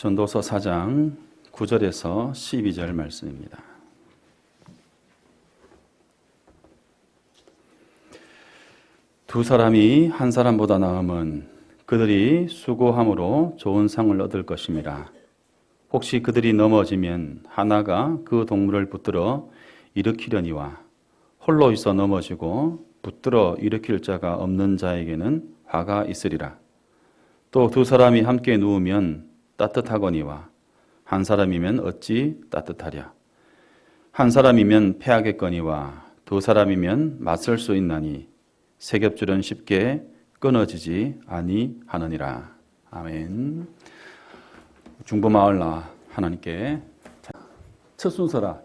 전도서 4장 9절에서 12절 말씀입니다. 두 사람이 한 사람보다 나음은 그들이 수고함으로 좋은 상을 얻을 것임이라. 혹시 그들이 넘어지면 하나가 그 동물을 붙들어 일으키려니와 홀로 있어 넘어지고 붙들어 일으킬 자가 없는 자에게는 화가 있으리라. 또 두 사람이 함께 누우면 따뜻하거니와 한 사람이면 어찌 따뜻하랴. 한 사람이면 패하겠거니와 두 사람이면 맞설 수 있나니 세겹줄은 쉽게 끊어지지 아니하느니라. 아멘. 중보마을 하나님께 첫 순서라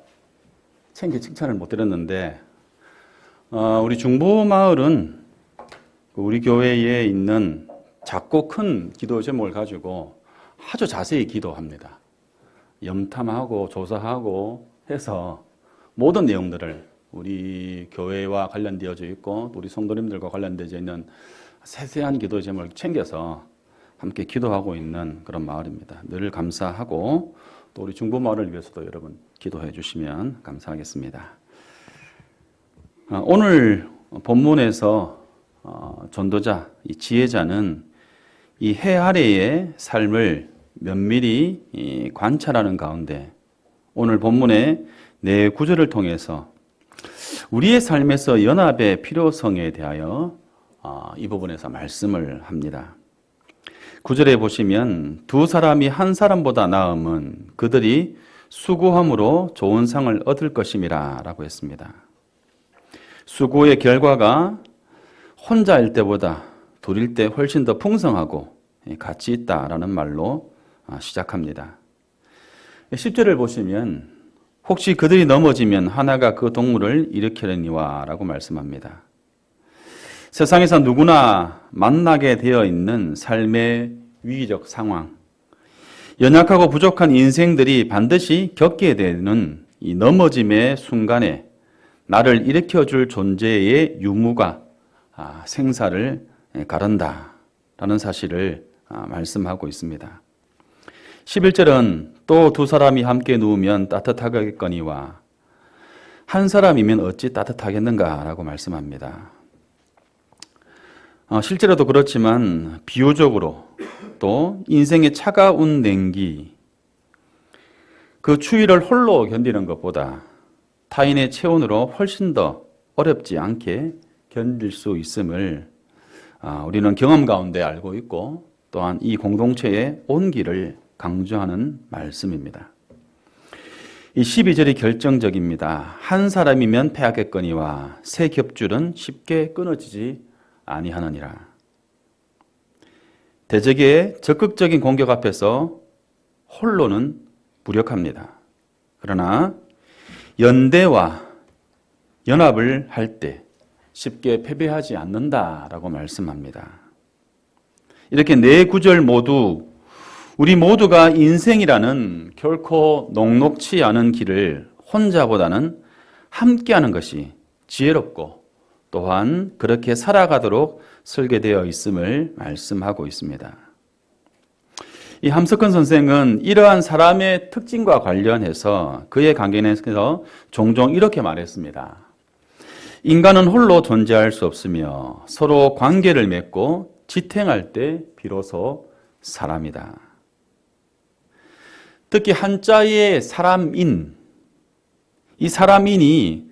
챙겨 칭찬을 못 드렸는데 우리 중보마을은 우리 교회에 있는 작고 큰 기도 제목을 가지고 아주 자세히 기도합니다. 염탐하고 조사하고 해서 모든 내용들을 우리 교회와 관련되어져 있고 우리 성도님들과 관련되어 있는 세세한 기도 제목을 챙겨서 함께 기도하고 있는 그런 마을입니다. 늘 감사하고 또 우리 중보마을을 위해서도 여러분 기도해 주시면 감사하겠습니다. 오늘 본문에서 전도자, 이 지혜자는 이 해 아래의 삶을 면밀히 관찰하는 가운데 오늘 본문의 네 구절을 통해서 우리의 삶에서 연합의 필요성에 대하여 이 부분에서 말씀을 합니다. 9절에 보시면 두 사람이 한 사람보다 나음은 그들이 수고함으로 좋은 상을 얻을 것임이라 라고 했습니다. 수고의 결과가 혼자일 때보다 둘일 때 훨씬 더 풍성하고 가치 있다라는 말로 시작합니다. 10절을 보시면 혹시 그들이 넘어지면 하나가 그 동물을 일으키려니와 라고 말씀합니다. 세상에서 누구나 만나게 되어 있는 삶의 위기적 상황, 연약하고 부족한 인생들이 반드시 겪게 되는 이 넘어짐의 순간에 나를 일으켜줄 존재의 유무가 생사를 가른다라는 사실을 말씀하고 있습니다. 11절은 또 두 사람이 함께 누우면 따뜻하겠거니와 한 사람이면 어찌 따뜻하겠는가라고 말씀합니다. 실제로도 그렇지만 비유적으로 또 인생의 차가운 냉기, 그 추위를 홀로 견디는 것보다 타인의 체온으로 훨씬 더 어렵지 않게 견딜 수 있음을 우리는 경험 가운데 알고 있고 또한 이 공동체의 온기를 강조하는 말씀입니다. 이 12절이 결정적입니다. 한 사람이면 패하겠거니와 세 겹줄은 쉽게 끊어지지 아니하느니라. 대적의 적극적인 공격 앞에서 홀로는 무력합니다. 그러나 연대와 연합을 할 때 쉽게 패배하지 않는다라고 말씀합니다. 이렇게 네 구절 모두 우리 모두가 인생이라는 결코 녹록치 않은 길을 혼자보다는 함께하는 것이 지혜롭고 또한 그렇게 살아가도록 설계되어 있음을 말씀하고 있습니다. 이 함석헌 선생은 이러한 사람의 특징과 관련해서 그의 강연에서 종종 이렇게 말했습니다. 인간은 홀로 존재할 수 없으며 서로 관계를 맺고 지탱할 때 비로소 사람이다. 특히 한자의 사람인, 이 사람인이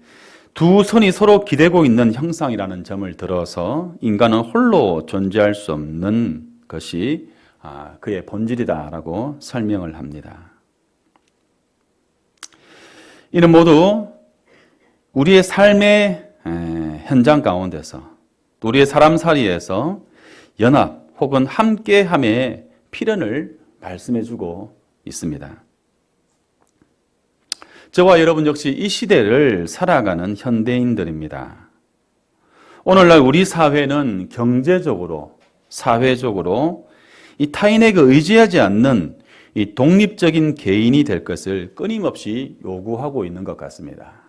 두 선이 서로 기대고 있는 형상이라는 점을 들어서 인간은 홀로 존재할 수 없는 것이 그의 본질이다라고 설명을 합니다. 이는 모두 우리의 삶의 현장 가운데서 우리의 사람살이에서 연합 혹은 함께함의 필연을 말씀해주고 있습니다. 저와 여러분 역시 이 시대를 살아가는 현대인들입니다. 오늘날 우리 사회는 경제적으로, 사회적으로 이 타인에게 의지하지 않는 이 독립적인 개인이 될 것을 끊임없이 요구하고 있는 것 같습니다.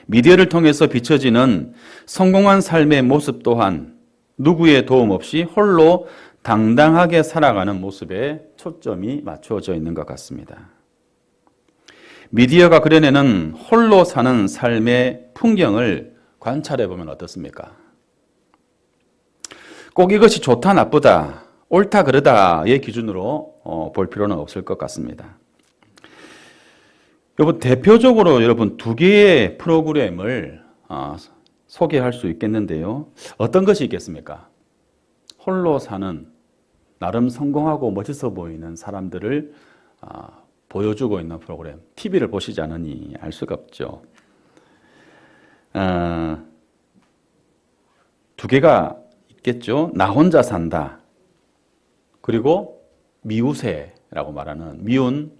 미디어를 통해서 비춰지는 성공한 삶의 모습 또한 누구의 도움 없이 홀로 당당하게 살아가는 모습에 초점이 맞춰져 있는 것 같습니다. 미디어가 그려내는 홀로 사는 삶의 풍경을 관찰해 보면 어떻습니까? 꼭 이것이 좋다, 나쁘다, 옳다, 그르다의 기준으로 볼 필요는 없을 것 같습니다. 대표적으로 여러분 두 개의 프로그램을 소개할 수 있겠는데요. 어떤 것이 있겠습니까? 홀로 사는 나름 성공하고 멋있어 보이는 사람들을 보여주고 있는 프로그램. TV를 보시지 않으니 알 수가 없죠. 두 개가 있겠죠. 나 혼자 산다. 그리고 미우새라고 말하는 미운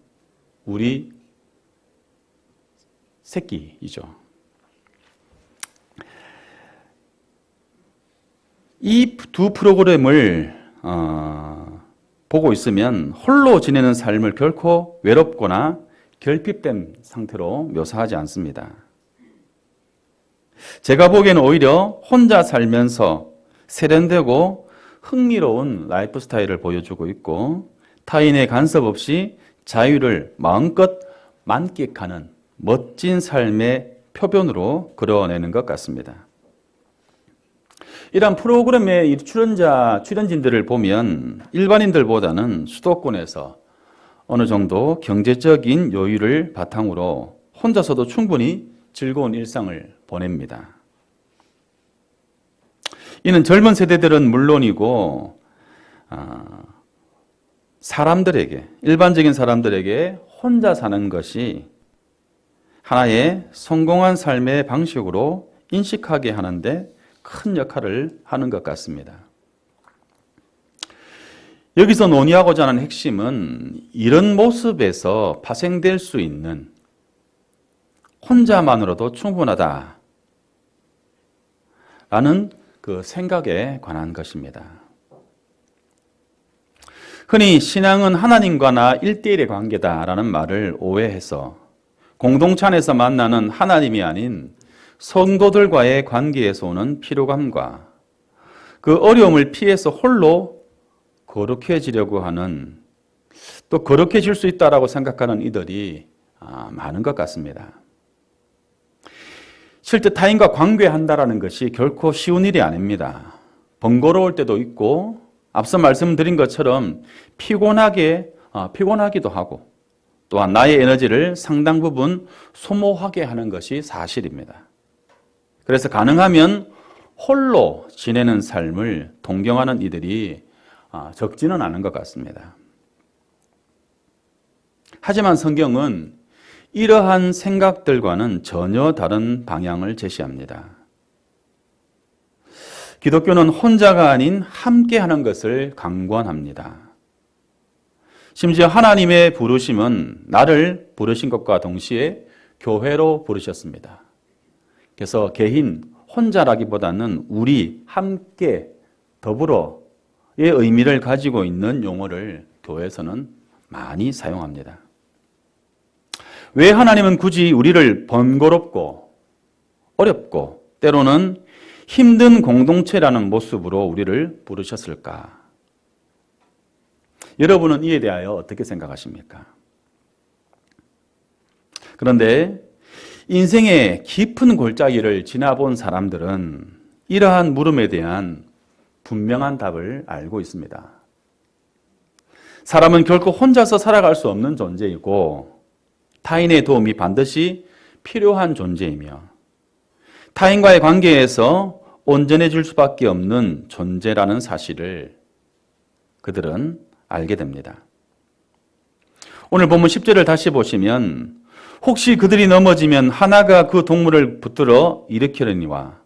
우리 새끼이죠. 이 두 프로그램을 보고 있으면 홀로 지내는 삶을 결코 외롭거나 결핍된 상태로 묘사하지 않습니다. 제가 보기에는 오히려 혼자 살면서 세련되고 흥미로운 라이프 스타일을 보여주고 있고 타인의 간섭 없이 자유를 마음껏 만끽하는 멋진 삶의 표본으로 그려내는 것 같습니다. 이런 프로그램의 출연진들을 보면 일반인들보다는 수도권에서 어느 정도 경제적인 여유를 바탕으로 혼자서도 충분히 즐거운 일상을 보냅니다. 이는 젊은 세대들은 물론이고 일반적인 사람들에게 혼자 사는 것이 하나의 성공한 삶의 방식으로 인식하게 하는데 큰 역할을 하는 것 같습니다. 여기서 논의하고자 하는 핵심은 이런 모습에서 파생될 수 있는 혼자만으로도 충분하다 라는 그 생각에 관한 것입니다. 흔히 신앙은 하나님과 나 1대1의 관계다라는 말을 오해해서 공동체 안에서 만나는 하나님이 아닌 성도들과의 관계에서 오는 피로감과 그 어려움을 피해서 홀로 거룩해지려고 하는, 또 거룩해질 수 있다라고 생각하는 이들이 많은 것 같습니다. 실제 타인과 관계한다라는 것이 결코 쉬운 일이 아닙니다. 번거로울 때도 있고 앞서 말씀드린 것처럼 피곤하기도 하고 또한 나의 에너지를 상당 부분 소모하게 하는 것이 사실입니다. 그래서 가능하면 홀로 지내는 삶을 동경하는 이들이 적지는 않은 것 같습니다. 하지만 성경은 이러한 생각들과는 전혀 다른 방향을 제시합니다. 기독교는 혼자가 아닌 함께하는 것을 강권합니다. 심지어 하나님의 부르심은 나를 부르신 것과 동시에 교회로 부르셨습니다. 그래서 개인, 혼자라기보다는 우리, 함께, 더불어의 의미를 가지고 있는 용어를 교회에서는 많이 사용합니다. 왜 하나님은 굳이 우리를 번거롭고 어렵고 때로는 힘든 공동체라는 모습으로 우리를 부르셨을까? 여러분은 이에 대하여 어떻게 생각하십니까? 그런데 인생의 깊은 골짜기를 지나본 사람들은 이러한 물음에 대한 분명한 답을 알고 있습니다. 사람은 결코 혼자서 살아갈 수 없는 존재이고 타인의 도움이 반드시 필요한 존재이며 타인과의 관계에서 온전해질 수밖에 없는 존재라는 사실을 그들은 알게 됩니다. 오늘 본문 10절을 다시 보시면 혹시 그들이 넘어지면 하나가 그 동물을 붙들어 일으키려니와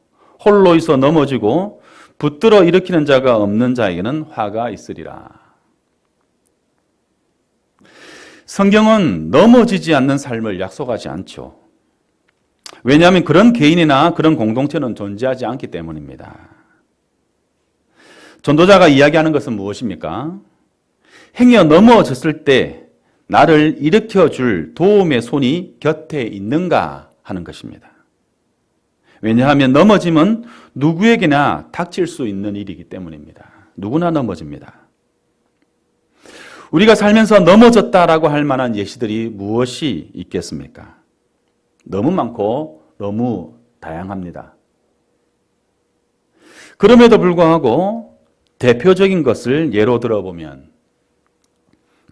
홀로 있어 넘어지고 붙들어 일으키는 자가 없는 자에게는 화가 있으리라. 성경은 넘어지지 않는 삶을 약속하지 않죠. 왜냐하면 그런 개인이나 그런 공동체는 존재하지 않기 때문입니다. 전도자가 이야기하는 것은 무엇입니까? 행여 넘어졌을 때 나를 일으켜줄 도움의 손이 곁에 있는가 하는 것입니다. 왜냐하면 넘어짐은 누구에게나 닥칠 수 있는 일이기 때문입니다. 누구나 넘어집니다. 우리가 살면서 넘어졌다라고 할 만한 예시들이 무엇이 있겠습니까? 너무 많고 너무 다양합니다. 그럼에도 불구하고 대표적인 것을 예로 들어보면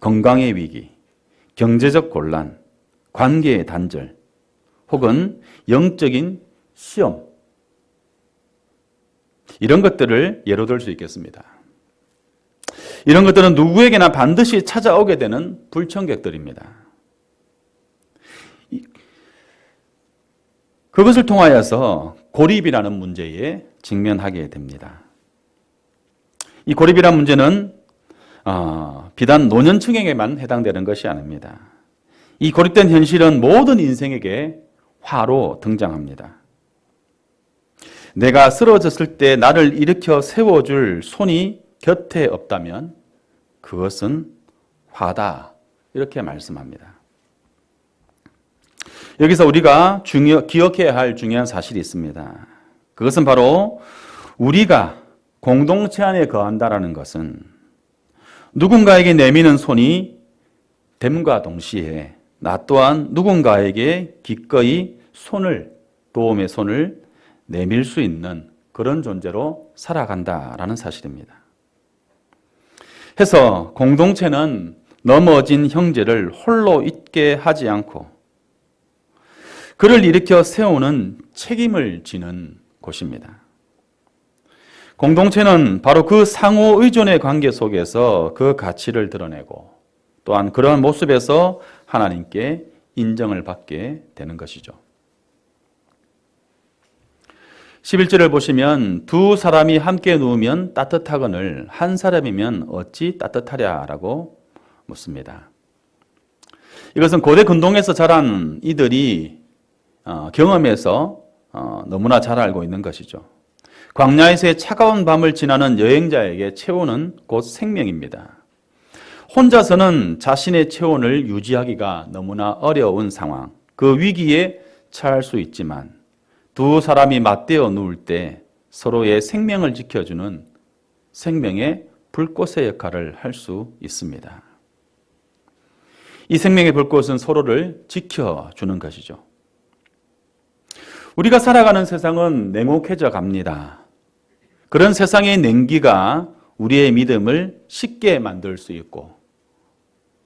건강의 위기, 경제적 곤란, 관계의 단절, 혹은 영적인 시험, 이런 것들을 예로 들 수 있겠습니다. 이런 것들은 누구에게나 반드시 찾아오게 되는 불청객들입니다. 그것을 통하여서 고립이라는 문제에 직면하게 됩니다. 이 고립이라는 문제는 비단 노년층에게만 해당되는 것이 아닙니다. 이 고립된 현실은 모든 인생에게 화로 등장합니다. 내가 쓰러졌을 때 나를 일으켜 세워줄 손이 곁에 없다면 그것은 화다, 이렇게 말씀합니다. 여기서 우리가 기억해야 할 중요한 사실이 있습니다. 그것은 바로 우리가 공동체 안에 거한다라는 것은 누군가에게 내미는 손이 됨과 동시에 나 또한 누군가에게 기꺼이 도움의 손을 내밀 수 있는 그런 존재로 살아간다라는 사실입니다. 해서 공동체는 넘어진 형제를 홀로 있게 하지 않고 그를 일으켜 세우는 책임을 지는 곳입니다. 공동체는 바로 그 상호 의존의 관계 속에서 그 가치를 드러내고 또한 그러한 모습에서 하나님께 인정을 받게 되는 것이죠. 11절을 보시면 두 사람이 함께 누우면 따뜻하거늘 한 사람이면 어찌 따뜻하랴라고 묻습니다. 이것은 고대 근동에서 자란 이들이 경험해서 너무나 잘 알고 있는 것이죠. 광야에서의 차가운 밤을 지나는 여행자에게 체온은 곧 생명입니다. 혼자서는 자신의 체온을 유지하기가 너무나 어려운 상황, 그 위기에 처할 수 있지만 두 사람이 맞대어 누울 때 서로의 생명을 지켜주는 생명의 불꽃의 역할을 할 수 있습니다. 이 생명의 불꽃은 서로를 지켜주는 것이죠. 우리가 살아가는 세상은 냉혹해져 갑니다. 그런 세상의 냉기가 우리의 믿음을 식게 만들 수 있고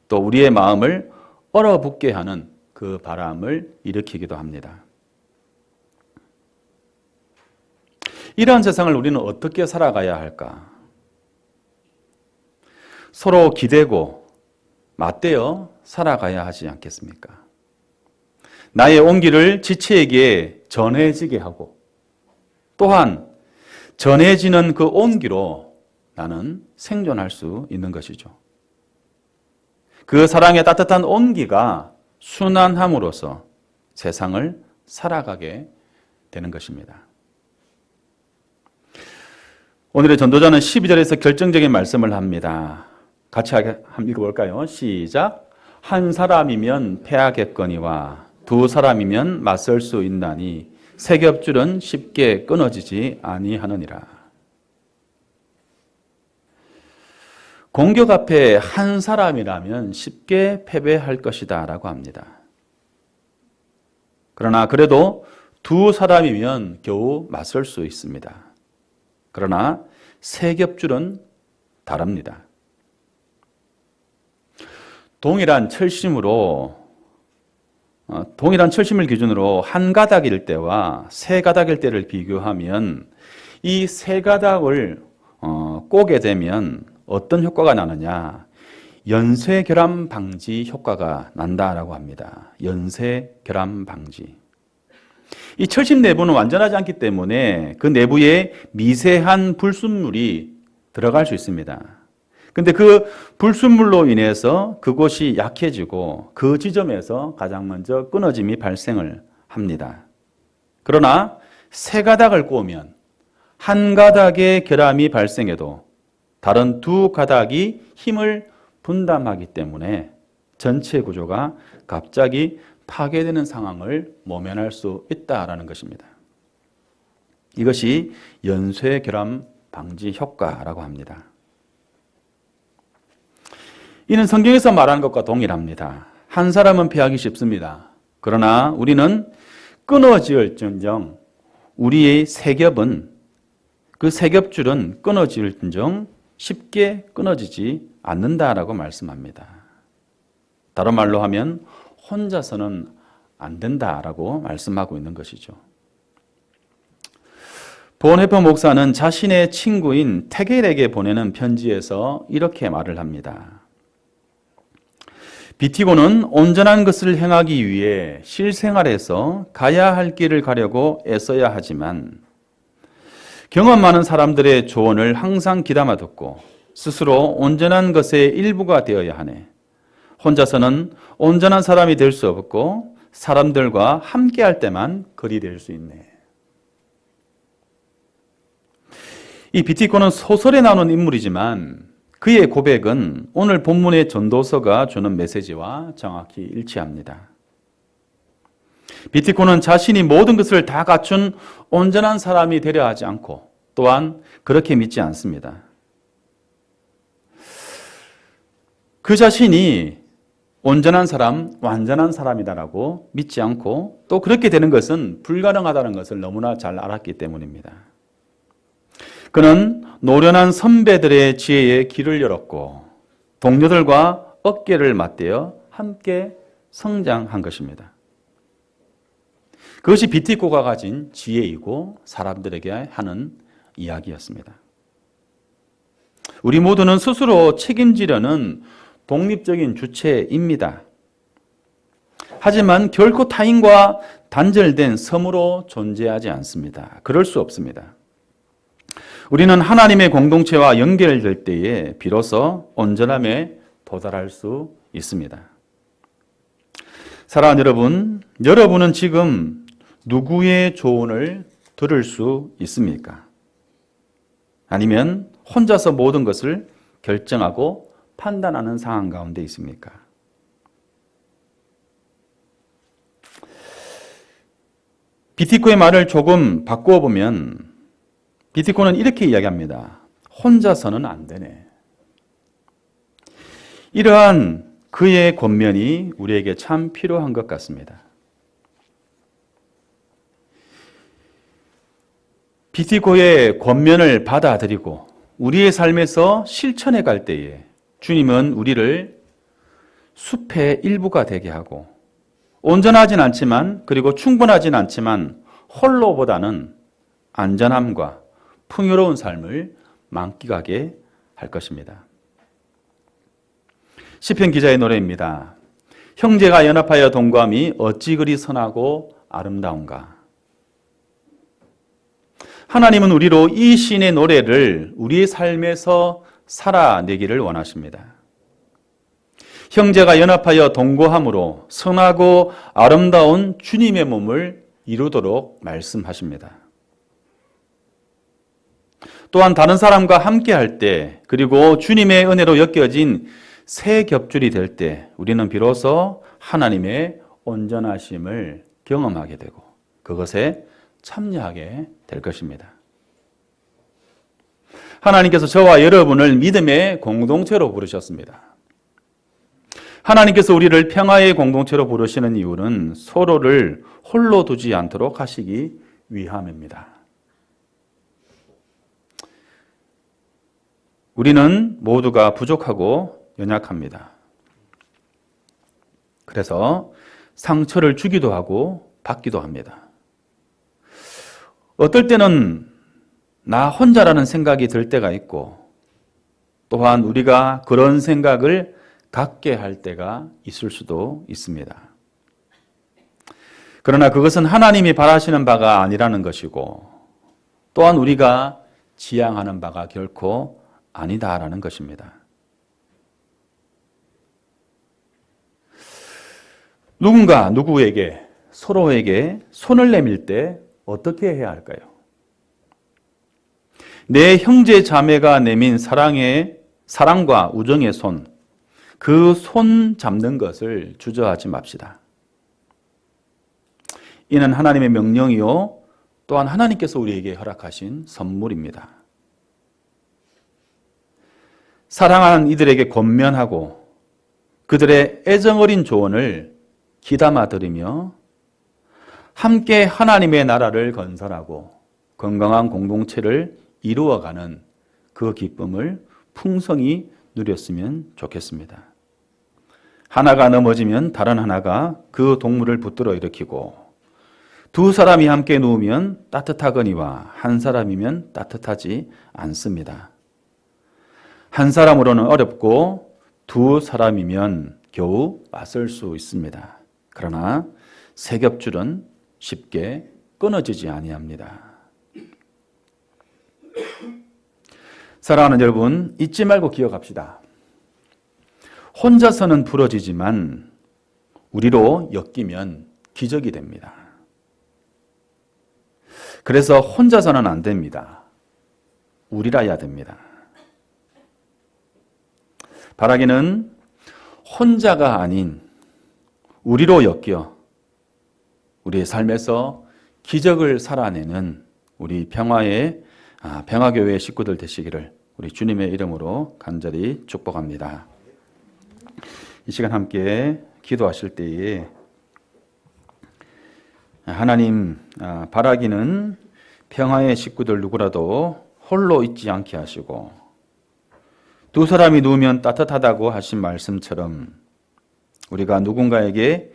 또 우리의 마음을 얼어붙게 하는 그 바람을 일으키기도 합니다. 이러한 세상을 우리는 어떻게 살아가야 할까? 서로 기대고 맞대어 살아가야 하지 않겠습니까? 나의 온기를 지체에게 전해지게 하고 또한 전해지는 그 온기로 나는 생존할 수 있는 것이죠. 그 사랑의 따뜻한 온기가 순환함으로써 세상을 살아가게 되는 것입니다. 오늘의 전도자는 12절에서 결정적인 말씀을 합니다. 같이 한번 읽어볼까요? 시작. 한 사람이면 패하겠거니와 두 사람이면 맞설 수 있나니 세 겹줄은 쉽게 끊어지지 아니하느니라. 공격 앞에 한 사람이라면 쉽게 패배할 것이다 라고 합니다. 그러나 그래도 두 사람이면 겨우 맞설 수 있습니다. 그러나 세 겹줄은 다릅니다. 동일한 철심을 기준으로 한 가닥일 때와 세 가닥일 때를 비교하면 이 세 가닥을 꼬게 되면 어떤 효과가 나느냐? 연쇄결함 방지 효과가 난다라고 합니다. 연쇄결함 방지. 이 철심 내부는 완전하지 않기 때문에 그 내부에 미세한 불순물이 들어갈 수 있습니다. 근데 그 불순물로 인해서 그곳이 약해지고 그 지점에서 가장 먼저 끊어짐이 발생을 합니다. 그러나 세 가닥을 꼬으면 한 가닥의 결함이 발생해도 다른 두 가닥이 힘을 분담하기 때문에 전체 구조가 갑자기 파괴되는 상황을 모면할 수 있다라는 것입니다. 이것이 연쇄결함 방지 효과라고 합니다. 이는 성경에서 말하는 것과 동일합니다. 한 사람은 패하기 쉽습니다. 그러나 우리는 끊어지을진정 우리의 세겹은 그 세겹줄은 끊어지을진정 쉽게 끊어지지 않는다라고 말씀합니다. 다른 말로 하면 혼자서는 안 된다라고 말씀하고 있는 것이죠. 본헤퍼 목사는 자신의 친구인 테겔에게 보내는 편지에서 이렇게 말을 합니다. 비티고는 온전한 것을 행하기 위해 실생활에서 가야 할 길을 가려고 애써야 하지만 경험 많은 사람들의 조언을 항상 귀담아 듣고 스스로 온전한 것의 일부가 되어야 하네. 혼자서는 온전한 사람이 될 수 없고 사람들과 함께 할 때만 그리 될 수 있네. 이 비티코는 소설에 나오는 인물이지만 그의 고백은 오늘 본문의 전도서가 주는 메시지와 정확히 일치합니다. 비티코는 자신이 모든 것을 다 갖춘 온전한 사람이 되려 하지 않고 또한 그렇게 믿지 않습니다. 그 자신이 온전한 사람, 완전한 사람이다라고 믿지 않고 또 그렇게 되는 것은 불가능하다는 것을 너무나 잘 알았기 때문입니다. 그는 노련한 선배들의 지혜에 길을 열었고 동료들과 어깨를 맞대어 함께 성장한 것입니다. 그것이 비티코가 가진 지혜이고 사람들에게 하는 이야기였습니다. 우리 모두는 스스로 책임지려는 독립적인 주체입니다. 하지만 결코 타인과 단절된 섬으로 존재하지 않습니다. 그럴 수 없습니다. 우리는 하나님의 공동체와 연결될 때에 비로소 온전함에 도달할 수 있습니다. 사랑하는 여러분, 여러분은 지금 누구의 조언을 들을 수 있습니까? 아니면 혼자서 모든 것을 결정하고 판단하는 상황 가운데 있습니까? 비티코의 말을 조금 바꾸어 보면 비티코는 이렇게 이야기합니다. 혼자서는 안 되네. 이러한 그의 권면이 우리에게 참 필요한 것 같습니다. 비티코의 권면을 받아들이고 우리의 삶에서 실천해 갈 때에 주님은 우리를 숲의 일부가 되게 하고 온전하진 않지만 그리고 충분하진 않지만 홀로보다는 안전함과 풍요로운 삶을 만끽하게 할 것입니다. 시편 기자의 노래입니다. 형제가 연합하여 동거함이 어찌 그리 선하고 아름다운가. 하나님은 우리로 이 시인의 노래를 우리의 삶에서 살아내기를 원하십니다. 형제가 연합하여 동거함으로 선하고 아름다운 주님의 몸을 이루도록 말씀하십니다. 또한 다른 사람과 함께 할 때 그리고 주님의 은혜로 엮여진 새 겹줄이 될 때 우리는 비로소 하나님의 온전하심을 경험하게 되고 그것에 참여하게 될 것입니다. 하나님께서 저와 여러분을 믿음의 공동체로 부르셨습니다. 하나님께서 우리를 평화의 공동체로 부르시는 이유는 서로를 홀로 두지 않도록 하시기 위함입니다. 우리는 모두가 부족하고 연약합니다. 그래서 상처를 주기도 하고 받기도 합니다. 어떨 때는 나 혼자라는 생각이 들 때가 있고 또한 우리가 그런 생각을 갖게 할 때가 있을 수도 있습니다. 그러나 그것은 하나님이 바라시는 바가 아니라는 것이고 또한 우리가 지향하는 바가 결코 아니다라는 것입니다. 누군가 누구에게 서로에게 손을 내밀 때 어떻게 해야 할까요? 내 형제 자매가 내민 사랑과 우정의 손, 그 손 잡는 것을 주저하지 맙시다. 이는 하나님의 명령이요 또한 하나님께서 우리에게 허락하신 선물입니다. 사랑하는 이들에게 권면하고 그들의 애정어린 조언을 귀담아 들으며 함께 하나님의 나라를 건설하고 건강한 공동체를 이루어가는 그 기쁨을 풍성히 누렸으면 좋겠습니다. 하나가 넘어지면 다른 하나가 그 동물을 붙들어 일으키고 두 사람이 함께 누우면 따뜻하거니와 한 사람이면 따뜻하지 않습니다. 한 사람으로는 어렵고 두 사람이면 겨우 맞설 수 있습니다. 그러나 세 겹줄은 쉽게 끊어지지 아니합니다. 사랑하는 여러분, 잊지 말고 기억합시다. 혼자서는 부러지지만 우리로 엮이면 기적이 됩니다. 그래서 혼자서는 안 됩니다. 우리라야 됩니다. 바라기는 혼자가 아닌 우리로 엮여 우리의 삶에서 기적을 살아내는 우리 평화교회 식구들 되시기를 우리 주님의 이름으로 간절히 축복합니다. 이 시간 함께 기도하실 때에 하나님, 바라기는 평화의 식구들 누구라도 홀로 있지 않게 하시고 두 사람이 누우면 따뜻하다고 하신 말씀처럼 우리가 누군가에게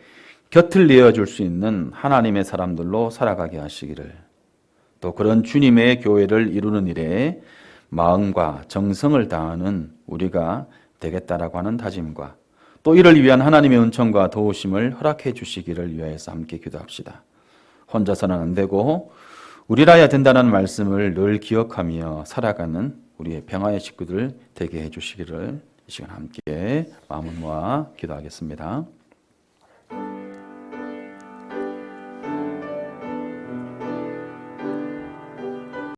곁을 내어줄 수 있는 하나님의 사람들로 살아가게 하시기를, 또 그런 주님의 교회를 이루는 일에 마음과 정성을 다하는 우리가 되겠다라고 하는 다짐과 또 이를 위한 하나님의 은총과 도우심을 허락해 주시기를 위하여서 함께 기도합시다. 혼자서는 안 되고 우리라야 된다는 말씀을 늘 기억하며 살아가는 우리의 평화의 식구들 되게 해 주시기를 이 시간 함께 마음을 모아 기도하겠습니다.